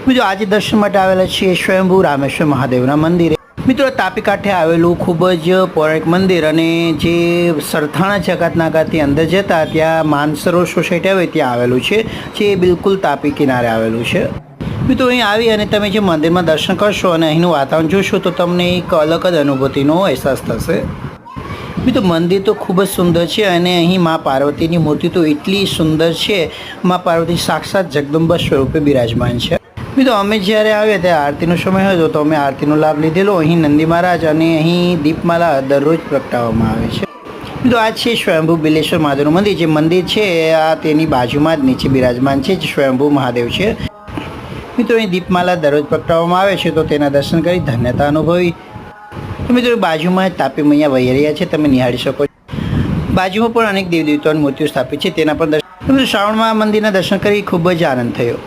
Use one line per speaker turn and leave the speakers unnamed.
મિત્રો આજે દર્શન માટે આવેલા છીએ સ્વયંભૂ રામેશ્વર મહાદેવના મંદિરે। મિત્રો તાપી કાંઠે આવેલું ખૂબ જ પૌરાણિક મંદિર અને જે સરથાણા જકાતનાકાથી અંદર જતા ત્યાં માનસરોવર સોસાયટી આવે ત્યાં આવેલું છે, જે બિલકુલ તાપી કિનારે આવેલું છે। મિત્રો અહીં આવી અને તમે જે મંદિરમાં દર્શન કરશો અને અહીંનું વાતાવરણ જોશો તો તમને એક અલગ જ અનુભૂતિનો અહેસાસ થશે। મિત્રો મંદિર તો ખૂબ જ સુંદર છે અને અહીં મા પાર્વતીની મૂર્તિ તો એટલી સુંદર છે, મા પાર્વતી સાક્ષાત જગદંબા સ્વરૂપે બિરાજમાન છે। મિત્રો અમે જ્યારે આવ્યા ત્યારે આરતીનો સમય હતો તો અમે આરતીનો લાભ લીધેલો। અહીં નંદી મહારાજ અને અહીં દીપમાલા દરરોજ પ્રગટાવવામાં આવે છે। મિત્રો આ છે સ્વયંભૂ બિલેશ્વર મહાદેવનું મંદિર। જે મંદિર છે આ તેની બાજુમાં જ નીચે બિરાજમાન છે, જે સ્વયંભૂ મહાદેવ છે। મિત્રો અહીં દીપમાલા દરરોજ પ્રગટાવવામાં આવે છે તો તેના દર્શન કરી ધન્યતા અનુભવી। તો મિત્રો બાજુમાં તાપી મૈયા વહી રહ્યા છે, તમે નિહાળી શકો છો। બાજુમાં પણ અનેક દેવી દેવતાઓની મૂર્તિઓ સ્થાપિત છે, તેના પર દર્શન। શ્રાવણમાં મંદિરના દર્શન કરી ખૂબ જ આનંદ થયો।